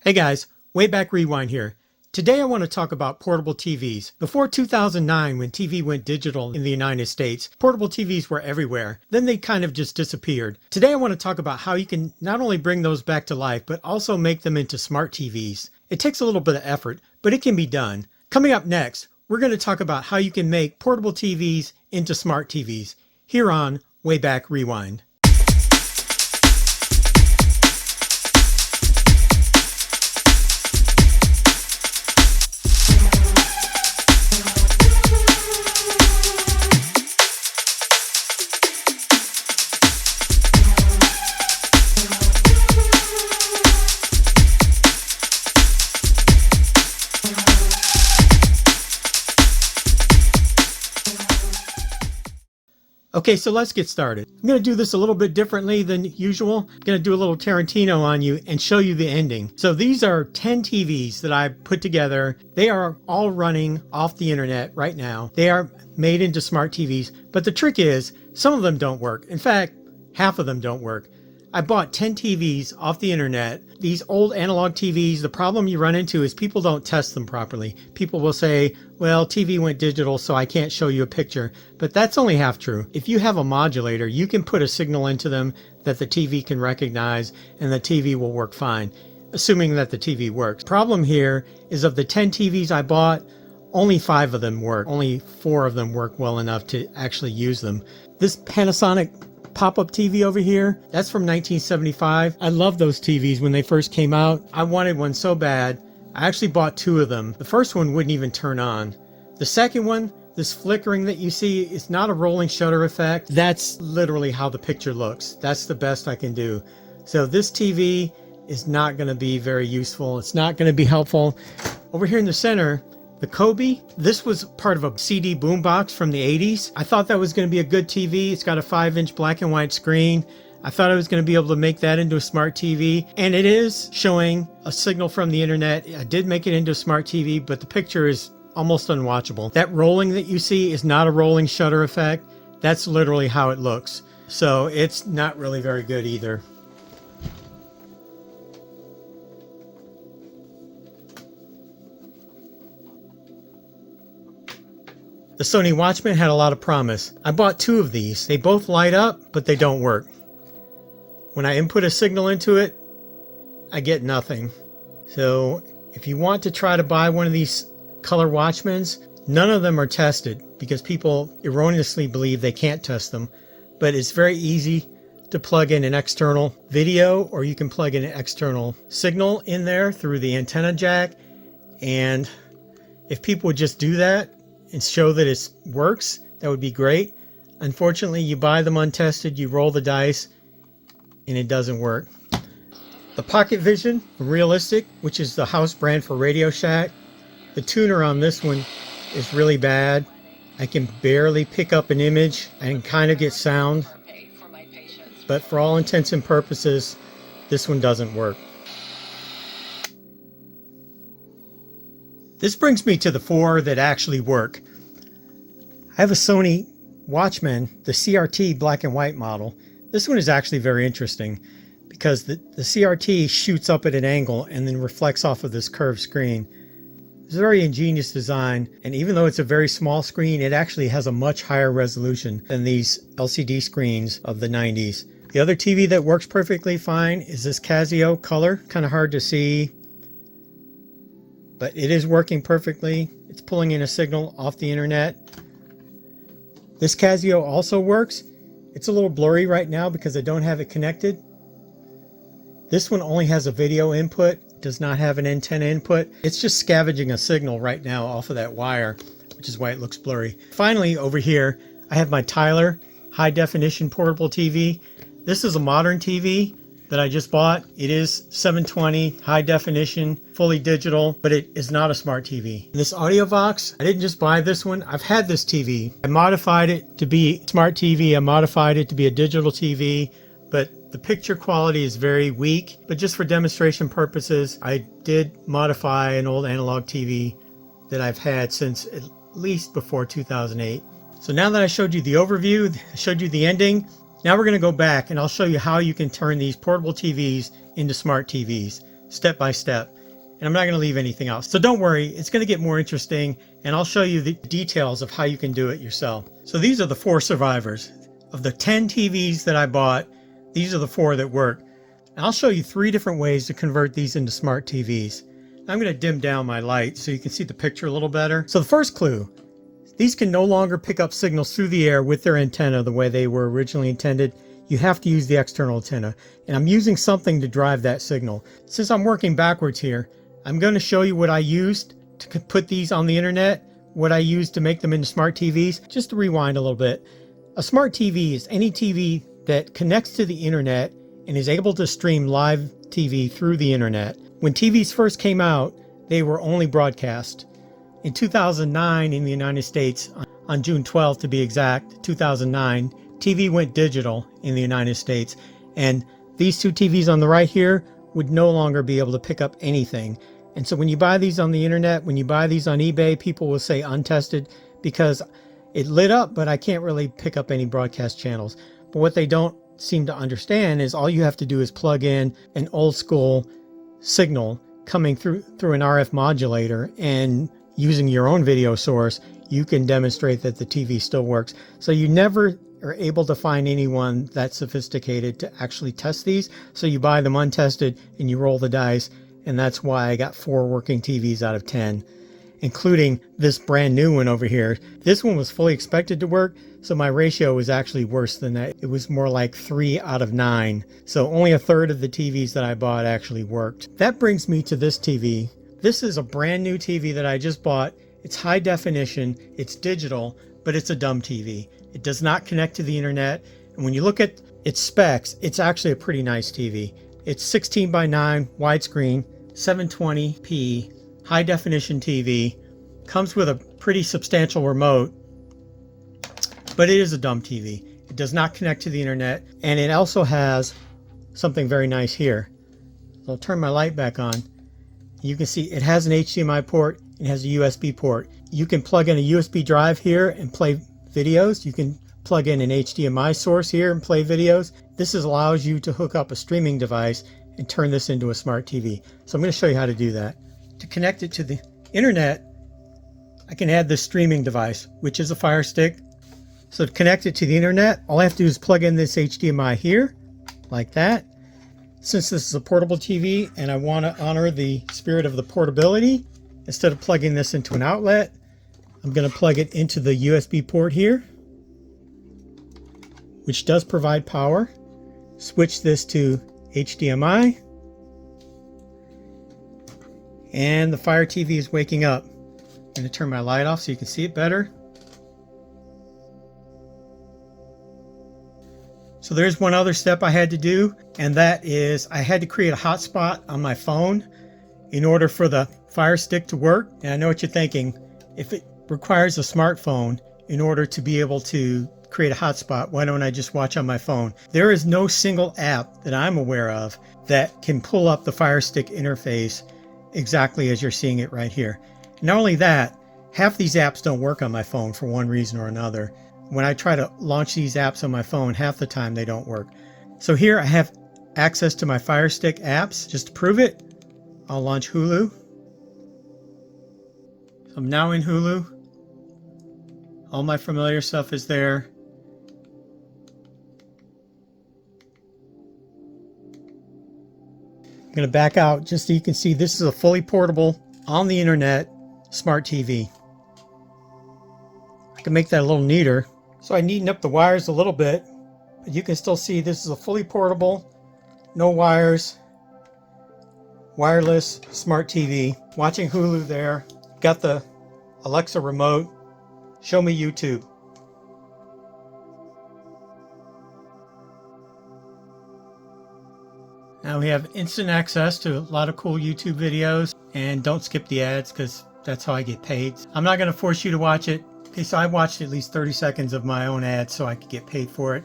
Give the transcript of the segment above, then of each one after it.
Hey guys, Wayback Rewind here. Today I want to talk about portable TVs. Before 2009, when TV went digital in the United States, portable TVs were everywhere. Then they kind of just disappeared. Today I want to talk about how you can not only bring those back to life, but also make them into smart TVs. It takes a little bit of effort, but it can be done. Coming up next, we're going to talk about how you can make portable TVs into smart TVs here on Wayback Rewind. Okay, so let's get started. I'm going to do this a little bit differently than usual. I'm going to do a little Tarantino on you and show you the ending. So these are 10 TVs that I put together. They are all running off the internet right now. They are made into smart TVs, but the trick is some of them don't work. In fact, half of them don't work. I bought 10 TVs off the internet. These old analog TVs, the problem you run into is people don't test them properly. People will say, well, TV went digital, so I can't show you a picture. But that's only half true. If you have a modulator, you can put a signal into them that the TV can recognize, and the TV will work fine, assuming that the TV works. Problem here is of the 10 TVs I bought, only 5 of them work. Only 4 of them work well enough to actually use them. This Panasonic Pop Up TV over here, that's from 1975. I love those TVs when they first came out. I wanted one so bad. I actually bought 2 of them. The first one wouldn't even turn on. The second one, this flickering that you see, is not a rolling shutter effect. That's literally how the picture looks. That's the best I can do. So this TV is not going to be very useful. It's not going to be helpful. Over here in the center, the Colby, this was part of a CD Boombox from the 80s. I thought that was going to be a good TV. It's got a 5-inch black and white screen. I thought I was going to be able to make that into a smart TV, and it is showing a signal from the internet. I did make it into a smart TV, but the picture is almost unwatchable. That rolling that you see is not a rolling shutter effect. That's literally how it looks. So it's not really very good either. The Sony Watchman had a lot of promise. I bought 2 of these. They both light up, but they don't work. When I input a signal into it, I get nothing. So if you want to try to buy one of these color Watchmans, none of them are tested because people erroneously believe they can't test them. But it's very easy to plug in an external video, or you can plug in an external signal in there through the antenna jack. And if people would just do that and show that it works, that would be great. Unfortunately, you buy them untested, you roll the dice, and it doesn't work. The Pocketvision Realistic, which is the house brand for Radio Shack, the tuner on this one is really bad. I can barely pick up an image and kind of get sound, but for all intents and purposes, this one doesn't work. This brings me to the 4 that actually work. I have a Sony Watchman, the CRT black and white model. This one is actually very interesting because the CRT shoots up at an angle and then reflects off of this curved screen. It's a very ingenious design, and even though it's a very small screen, it actually has a much higher resolution than these LCD screens of the 90s. The other TV that works perfectly fine is this Casio Color. Kind of hard to see, but it is working perfectly. It's pulling in a signal off the internet. This Casio also works. It's a little blurry right now because I don't have it connected. This one only has a video input, does not have an antenna input. It's just scavenging a signal right now off of that wire, which is why it looks blurry. Finally, over here, I have my Tyler high definition portable TV. This is a modern TV that I just bought. It is 720, high definition, fully digital, but it is not a smart TV. This audio box, I didn't just buy this one. I've had this TV. I modified it to be smart TV. I modified it to be a digital TV, but the picture quality is very weak. But just for demonstration purposes, I did modify an old analog TV that I've had since at least before 2008. So now that I showed you the overview, I showed you the ending, now we're going to go back and I'll show you how you can turn these portable TVs into smart TVs, step by step. and I'm not going to leave anything else. So don't worry, it's going to get more interesting, and I'll show you the details of how you can do it yourself. So these are the 4 survivors. Of the 10 TVs that I bought, these are the 4 that work. And I'll show you 3 different ways to convert these into smart TVs. I'm going to dim down my light so you can see the picture a little better. So the first clue, these can no longer pick up signals through the air with their antenna the way they were originally intended. You have to use the external antenna, and I'm using something to drive that signal. Since I'm working backwards here, I'm going to show you what I used to put these on the internet, what I used to make them into smart TVs. Just to rewind a little bit, a smart TV is any TV that connects to the internet and is able to stream live TV through the internet. When TVs first came out, they were only broadcast. In 2009 in the United States, on June 12th to be exact, 2009, TV went digital in the United States, and these 2 TVs on the right here would no longer be able to pick up anything. And so when you buy these on the internet, when you buy these on eBay, people will say untested because it lit up, but I can't really pick up any broadcast channels. But what they don't seem to understand is all you have to do is plug in an old school signal coming through an RF modulator, and using your own video source, you can demonstrate that the TV still works. So you never are able to find anyone that sophisticated to actually test these. So you buy them untested and you roll the dice, and that's why I got 4 working TVs out of 10, including this brand new one over here. This one was fully expected to work, so my ratio was actually worse than that. It was more like 3 out of 9. So only 1/3 of the TVs that I bought actually worked. That brings me to this TV. This is a brand new TV that I just bought. It's high definition, it's digital, but it's a dumb TV. It does not connect to the internet, and when you look at its specs, it's actually a pretty nice TV. It's 16:9 widescreen, 720p, high definition TV, comes with a pretty substantial remote, but it is a dumb TV. It does not connect to the internet, and it also has something very nice here. So I'll turn my light back on. You can see it has an HDMI port, it has a USB port. You can plug in a USB drive here and play videos. You can plug in an HDMI source here and play videos. This allows you to hook up a streaming device and turn this into a smart TV. So I'm going to show you how to do that. To connect it to the internet, I can add this streaming device, which is a Firestick. So to connect it to the internet, all I have to do is plug in this HDMI here, like that. Since this is a portable TV and I want to honor the spirit of the portability, instead of plugging this into an outlet, I'm going to plug it into the USB port here, which does provide power. Switch this to HDMI, and the Fire TV is waking up. I'm going to turn my light off so you can see it better. So there's one other step I had to do, and that is I had to create a hotspot on my phone in order for the Fire Stick to work. And I know what you're thinking. If it requires a smartphone in order to be able to create a hotspot, why don't I just watch on my phone? There is no single app that I'm aware of that can pull up the Fire Stick interface exactly as you're seeing it right here. Not only that, half these apps don't work on my phone for one reason or another. When I try to launch these apps on my phone, half the time they don't work. So here I have access to my Fire Stick apps. Just to prove it, I'll launch Hulu. So I'm now in Hulu. All my familiar stuff is there. I'm going to back out just so you can see this is a fully portable, on the internet, smart TV. I can make that a little neater. So I neatened up the wires a little bit, but you can still see this is a fully portable, no wires, wireless smart TV. Watching Hulu there. Got the Alexa remote. Show me YouTube. Now we have instant access to a lot of cool YouTube videos, and don't skip the ads because that's how I get paid. I'm not going to force you to watch it. Okay, so I watched at least 30 seconds of my own ads so I could get paid for it.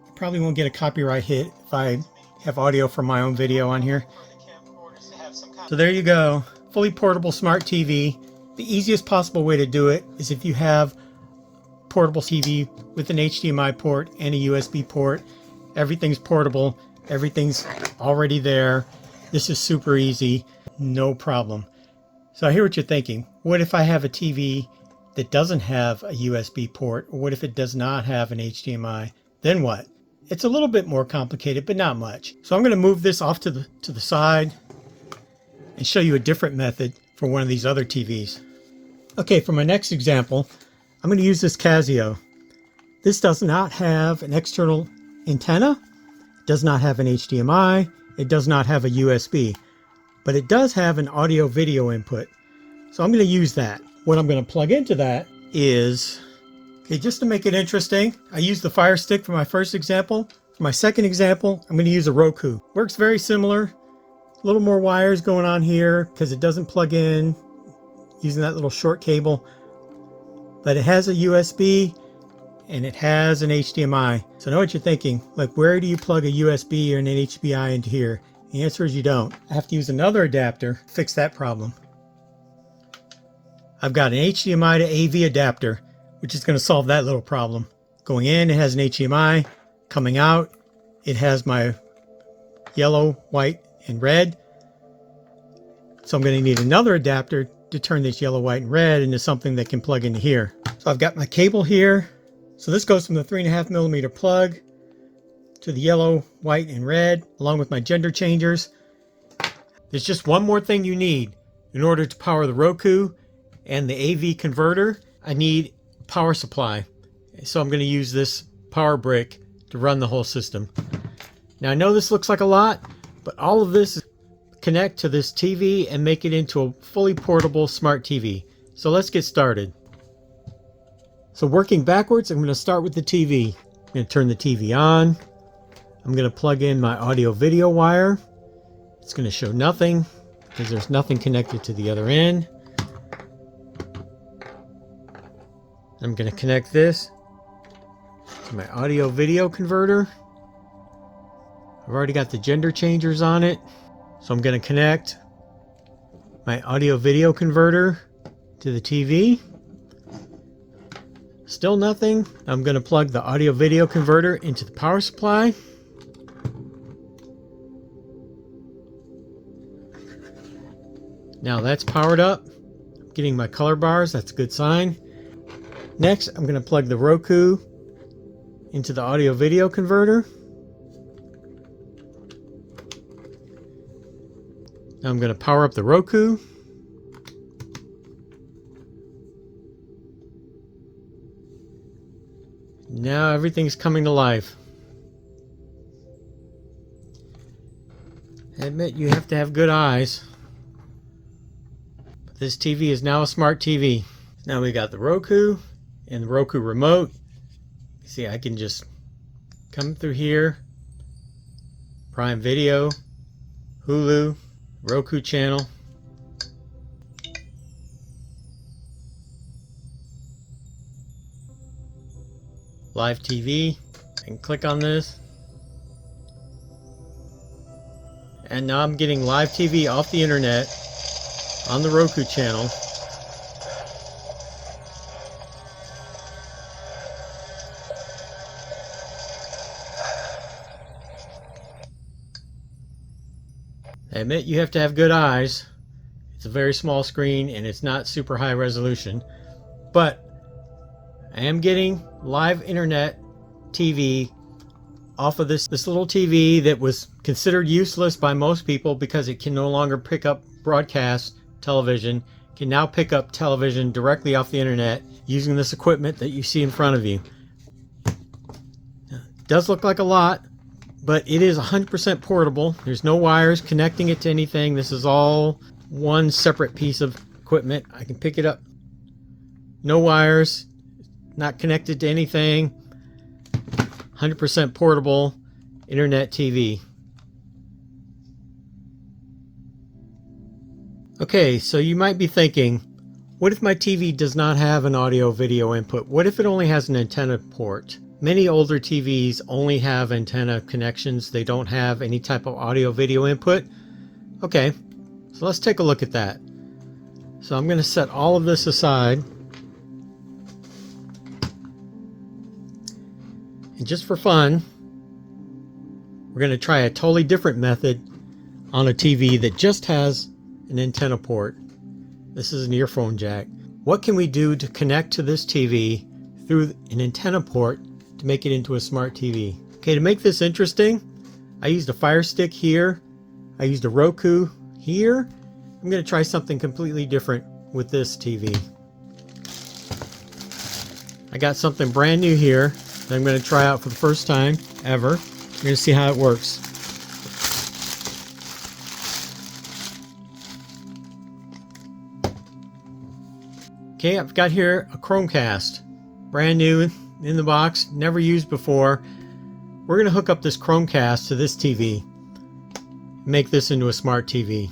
I probably won't get a copyright hit if I have audio from my own video on here. So there you go, fully portable smart TV. The easiest possible way to do it is if you have portable TV with an HDMI port and a USB port. Everything's portable, everything's already there. This is super easy, no problem. So I hear what you're thinking. What if I have a TV that doesn't have a USB port? Or what if it does not have an HDMI? Then what? It's a little bit more complicated, but not much. So I'm going to move this off to the side and show you a different method for one of these other TVs. Okay, for my next example, I'm going to use this Casio. This does not have an external antenna, it does not have an HDMI, it does not have a USB, but it does have an audio video input. So I'm going to use that. What I'm going to plug into that is, okay, just to make it interesting, I used the Firestick for my first example. For my second example, I'm going to use a Roku. Works very similar. A little more wires going on here because it doesn't plug in using that little short cable, but it has a USB and it has an HDMI. So I know what you're thinking, like where do you plug a USB or an HDMI into here? The answer is you don't. I have to use another adapter to fix that problem. I've got an HDMI to AV adapter, which is going to solve that little problem. Going in, it has an HDMI. Coming out, it has my yellow, white, and red. So I'm going to need another adapter to turn this yellow, white, and red into something that can plug into here. So I've got my cable here. So this goes from the 3.5mm plug to the yellow, white, and red, along with my gender changers. There's just one more thing you need in order to power the Roku and the AV converter. I need power supply. So I'm going to use this power brick to run the whole system. Now I know this looks like a lot, but all of this connect to this TV and make it into a fully portable smart TV. So let's get started. So working backwards, I'm going to start with the TV. I'm going to turn the TV on. I'm going to plug in my audio video wire. It's going to show nothing because there's nothing connected to the other end. I'm going to connect this to my audio video converter. I've already got the gender changers on it. So I'm going to connect my audio video converter to the TV. Still nothing. I'm going to plug the audio video converter into the power supply. Now that's powered up. I'm getting my color bars. That's a good sign. Next, I'm going to plug the Roku into the audio video converter. Now I'm going to power up the Roku. Now everything's coming to life. I admit you have to have good eyes. But this TV is now a smart TV. Now we got the Roku and the Roku remote. You see, I can just come through here. Prime Video, Hulu, Roku channel. Live TV. I can click on this. And now I'm getting live TV off the internet on the Roku channel. I admit you have to have good eyes. It's a very small screen and it's not super high resolution, but I am getting live internet TV off of this little TV that was considered useless by most people because it can no longer pick up broadcast television. It can now pick up television directly off the internet using this equipment that you see in front of you. It does look like a lot, but it is 100% portable. There's no wires connecting it to anything. This is all one separate piece of equipment. I can pick it up. No wires, not connected to anything. 100% portable internet TV. Okay, so you might be thinking, what if my TV does not have an audio video input? What if it only has an antenna port? Many older TVs only have antenna connections. They don't have any type of audio video input. Okay, so let's take a look at that. So I'm going to set all of this aside. And just for fun, we're going to try a totally different method on a TV that just has an antenna port. This is an earphone jack. What can we do to connect to this TV through an antenna port to make it into a smart TV? Okay, to make this interesting, I used a Firestick here. I used a Roku here. I'm going to try something completely different with this TV. I got something brand new here that I'm going to try out for the first time ever. We're going to see how it works. Okay, I've got here a Chromecast, brand new in the box, never used before. We're going to hook up this Chromecast to this TV, make this into a smart TV.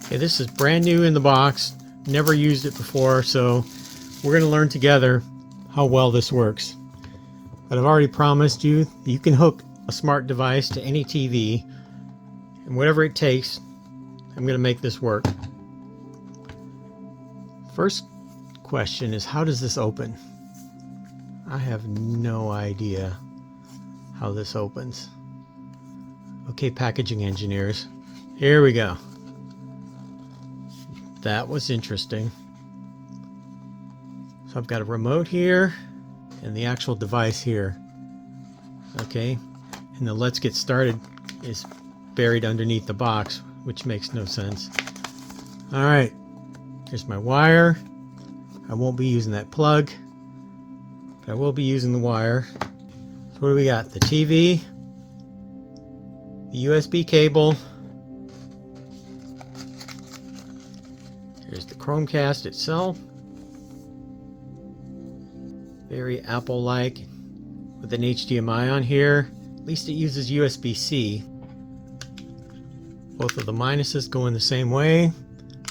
Okay, this is brand new in the box, never used it before, so we're going to learn together how well this works. But I've already promised you you can hook a smart device to any TV, and whatever it takes, I'm going to make this work. First question is, how does this open? I have no idea how this opens. Okay, packaging engineers, here we go. That was interesting. So I've got a remote here and the actual device here. Okay, and the let's get started is buried underneath the box, which makes no sense. All right, here's my wire. I won't be using that plug, but I will be using the wire. So what do we got? The TV, the USB cable, here's the Chromecast itself, very Apple-like, with an HDMI on here. At least it uses USB-C. Both of the minuses go in the same way.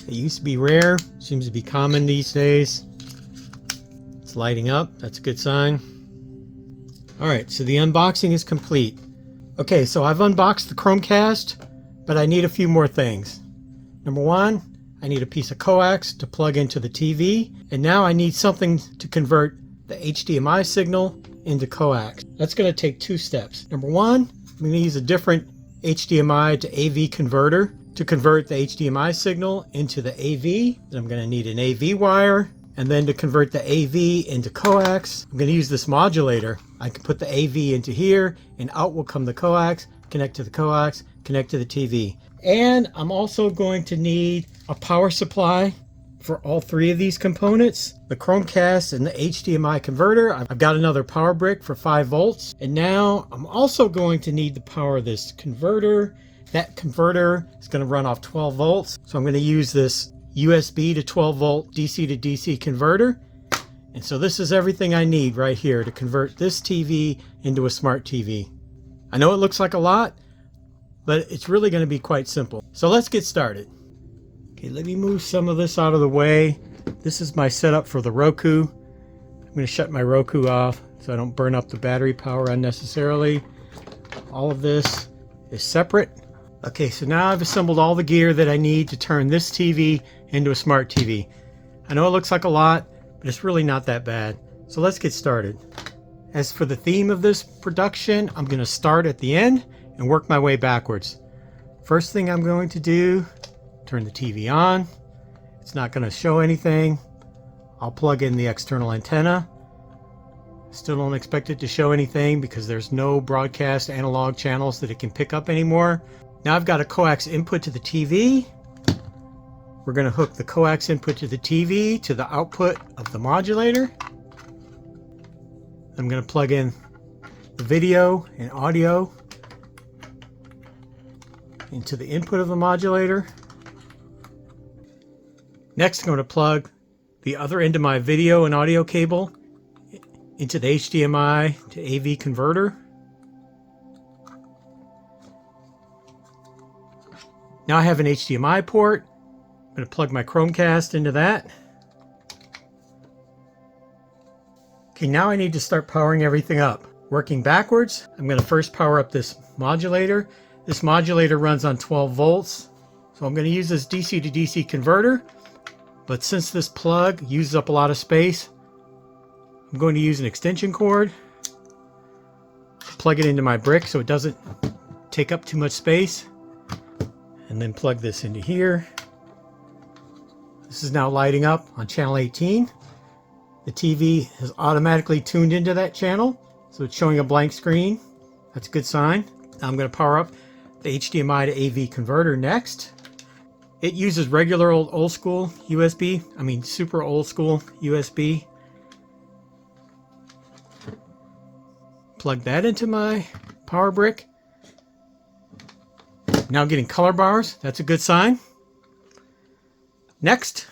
It used to be rare, seems to be common these days. It's lighting up, that's a good sign. Alright, so the unboxing is complete. Okay, so I've unboxed the Chromecast, but I need a few more things. Number one, I need a piece of coax to plug into the TV, and now I need something to convert the HDMI signal into coax. That's going to take two steps. Number one, I'm going to use a different HDMI to AV converter to convert the HDMI signal into the AV. Then I'm going to need an AV wire, and then to convert the AV into coax, I'm going to use this modulator. I can put the AV into here, and out will come the coax, connect to the coax, connect to the TV. And I'm also going to need a power supply for all three of these components, the Chromecast and the HDMI converter. I've got another power brick for 5 volts. And now I'm also going to need the power of this converter. That converter is going to run off 12 volts. So I'm going to use this USB to 12 volt DC to DC converter. And so this is everything I need right here to convert this TV into a smart TV. I know it looks like a lot, but it's really going to be quite simple. So let's get started. Okay, let me move some of this out of the way. This is my setup for the Roku. I'm going to shut my Roku off so I don't burn up the battery power unnecessarily. All of this is separate. Okay, so now I've assembled all the gear that I need to turn this TV into a smart TV. I know it looks like a lot, but it's really not that bad. So let's get started. As for the theme of this production, I'm going to start at the end and work my way backwards. First thing I'm going to do, turn the TV on. It's not going to show anything. I'll plug in the external antenna. Still don't expect it to show anything because there's no broadcast analog channels that it can pick up anymore. Now I've got a coax input to the TV. We're going to hook the coax input to the TV to the output of the modulator. I'm going to plug in the video and audio into the input of the modulator. Next, I'm going to plug the other end of my video and audio cable into the HDMI to AV converter. Now I have an HDMI port. I'm going to plug my Chromecast into that. Okay, now I need to start powering everything up. Working backwards, I'm going to first power up this modulator. This modulator runs on 12 volts. So I'm going to use this DC to DC converter. But since this plug uses up a lot of space, I'm going to use an extension cord. Plug it into my brick so it doesn't take up too much space. and then plug this into here. This is now lighting up on channel 18. The TV has automatically tuned into that channel, so it's showing a blank screen. That's a good sign. Now I'm going to power up the HDMI to AV converter next. It uses regular old school USB, super old school USB. Plug that into my power brick. Now getting color bars, that's a good sign. Next,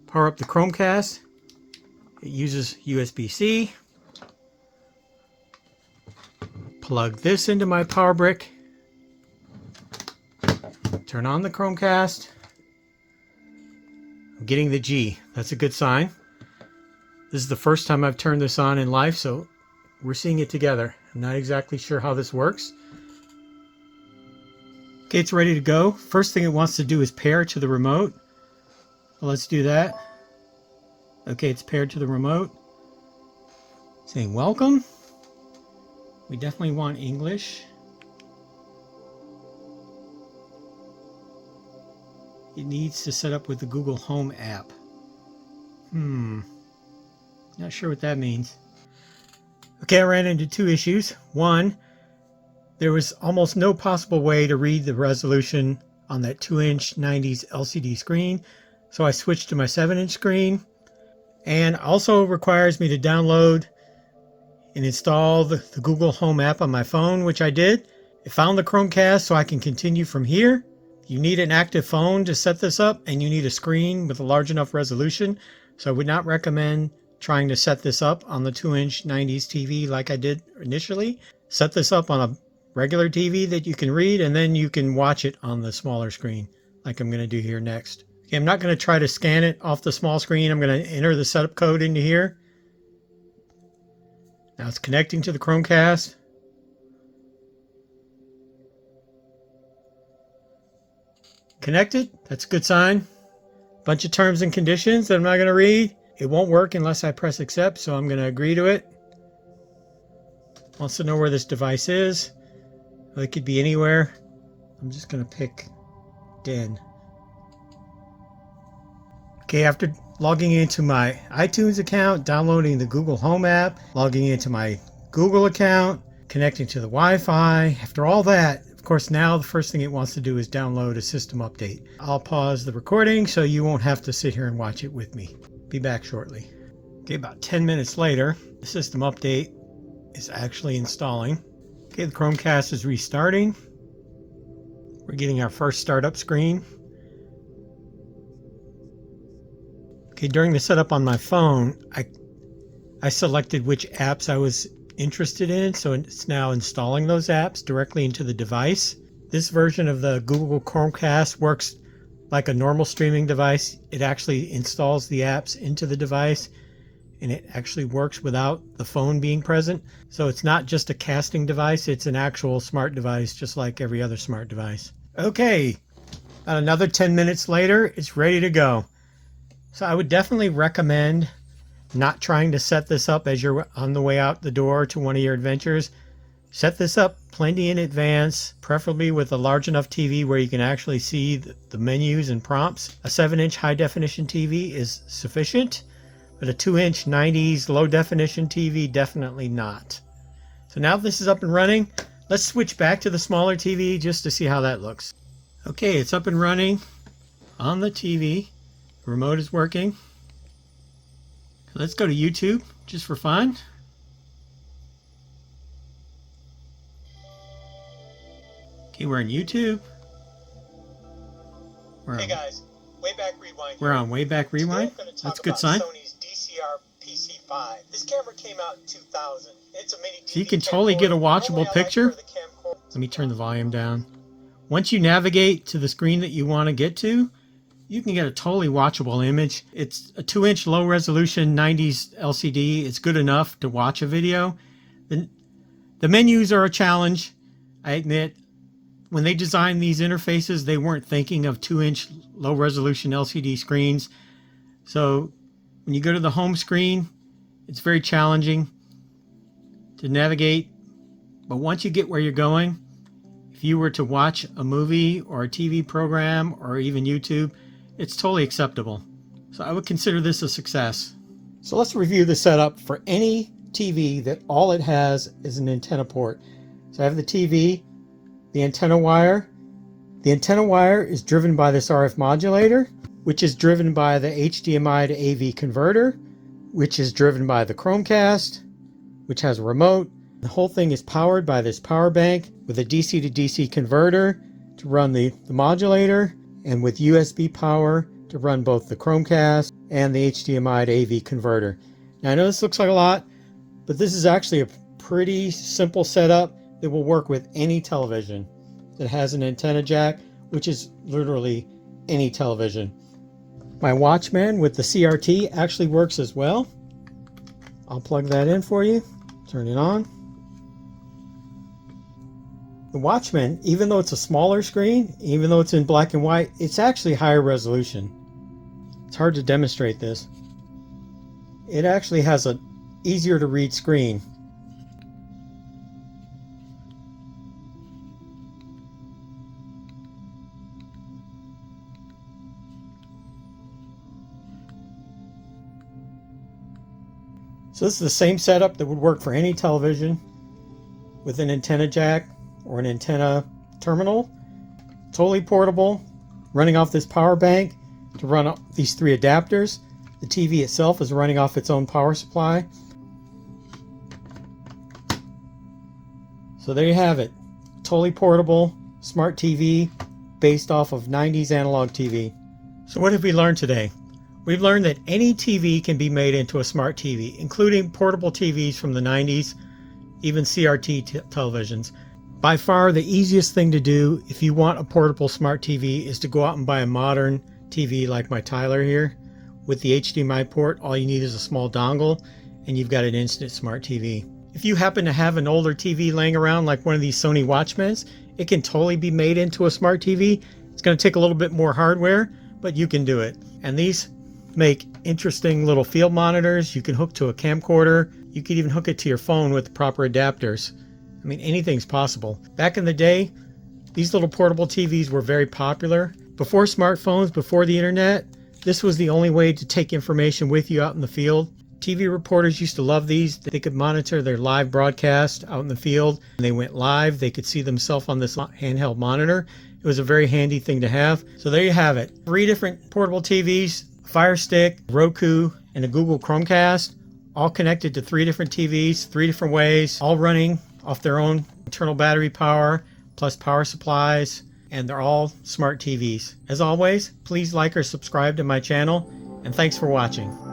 power up the Chromecast. It uses USB-C. Plug this into my power brick. Turn on the Chromecast. I'm getting the G. That's a good sign. This is the first time I've turned this on in life, so we're seeing it together. I'm not exactly sure how this works. Okay, it's ready to go. First thing it wants to do is pair to the remote. Well, let's do that. Okay, it's paired to the remote. Saying welcome. We definitely want English. It needs to set up with the Google Home app. Not sure what that means. Okay, I ran into two issues. One, there was almost no possible way to read the resolution on that 2-inch 90s LCD screen, so I switched to my 7-inch screen. And also requires me to download and install the Google Home app on my phone, which I did. It found the Chromecast, so I can continue from here. You need an active phone to set this up, and you need a screen with a large enough resolution, so I would not recommend trying to set this up on the 2-inch 90s TV like I did initially. Set this up on a regular TV that you can read, and then you can watch it on the smaller screen like I'm going to do here next. Okay, I'm not going to try to scan it off the small screen. I'm going to enter the setup code into here. Now it's connecting to the Chromecast. Connected. That's a good sign. Bunch of terms and conditions that I'm not going to read. It won't work unless I press accept, so I'm going to agree to it. Wants to know where this device is. Well, it could be anywhere. I'm just going to pick Den. Okay, after logging into my iTunes account, downloading the Google Home app, logging into my Google account, connecting to the Wi-Fi, after all that, of course, now the first thing it wants to do is download a system update. I'll pause the recording so you won't have to sit here and watch it with me. Be back shortly. Okay, about 10 minutes later, the system update is actually installing. Okay, the Chromecast is restarting. We're getting our first startup screen. Okay, during the setup on my phone, I selected which apps I was interested in, so it's now installing those apps directly into the device. This version of the Google Chromecast works like a normal streaming device. It actually installs the apps into the device, and it actually works without the phone being present. So it's not just a casting device, it's an actual smart device, just like every other smart device. Okay, about another 10 minutes later, it's ready to go. So I would definitely recommend not trying to set this up as you're on the way out the door to one of your adventures. Set this up plenty in advance, preferably with a large enough TV where you can actually see the menus and prompts. A 7-inch high definition TV is sufficient, but a 2-inch 90s low definition TV definitely not. So now this is up and running. Let's switch back to the smaller TV just to see how that looks. Okay, it's up and running on the TV. The remote is working. Let's go to YouTube just for fun. Okay, we're in YouTube. Hey guys, Wayback Rewind. We're on Wayback Rewind. That's a good sign. Sony's DCR PC5. This camera came out in 2000. It's a mini TV. So you can totally get a watchable picture. Let me turn the volume down. Once you navigate to the screen that you want to get to, you can get a totally watchable image. It's a 2-inch low resolution 90s LCD. It's good enough to watch a video. The menus are a challenge, I admit. When they designed these interfaces, they weren't thinking of 2-inch low resolution LCD screens. So when you go to the home screen, it's very challenging to navigate. But once you get where you're going, If you were to watch a movie or a TV program or even YouTube, it's totally acceptable. So I would consider this a success. So let's review the setup for any TV that all it has is an antenna port. So I have the TV, the antenna wire. The antenna wire is driven by this RF modulator, which is driven by the HDMI to AV converter, which is driven by the Chromecast, which has a remote. The whole thing is powered by this power bank with a DC to DC converter to run the modulator, and with USB power to run both the Chromecast and the HDMI to AV converter. Now I know this looks like a lot, but this is actually a pretty simple setup that will work with any television that has an antenna jack, which is literally any television. My Watchman with the CRT actually works as well. I'll plug that in for you, turn it on. The Watchman, even though it's a smaller screen, even though it's in black and white, it's actually higher resolution. It's hard to demonstrate this. It actually has an easier to read screen. So this is the same setup that would work for any television with an antenna jack or an antenna terminal. Totally portable, running off this power bank to run these three adapters. The TV itself is running off its own power supply. So there you have it. Totally portable, smart TV based off of 90s analog TV. So what have we learned today? We've learned that any TV can be made into a smart TV, including portable TVs from the 90s, even CRT televisions. By far the easiest thing to do if you want a portable smart TV is to go out and buy a modern TV like my Tyler here. With the HDMI port, all you need is a small dongle and you've got an instant smart TV. If you happen to have an older TV laying around like one of these Sony Watchmans, it can totally be made into a smart TV. It's going to take a little bit more hardware, but you can do it. And these make interesting little field monitors. You can hook to a camcorder. You could even hook it to your phone with the proper adapters. I mean, anything's possible. Back in the day, these little portable TVs were very popular. Before smartphones, before the internet, this was the only way to take information with you out in the field. TV reporters used to love these. They could monitor their live broadcast out in the field. When they went live, they could see themselves on this handheld monitor. It was a very handy thing to have. So there you have it. 3 different portable TVs, Firestick, Roku, and a Google Chromecast, all connected to 3 different TVs, 3 different ways, all running off their own internal battery power, plus power supplies, and they're all smart TVs. As always, please like or subscribe to my channel, and thanks for watching.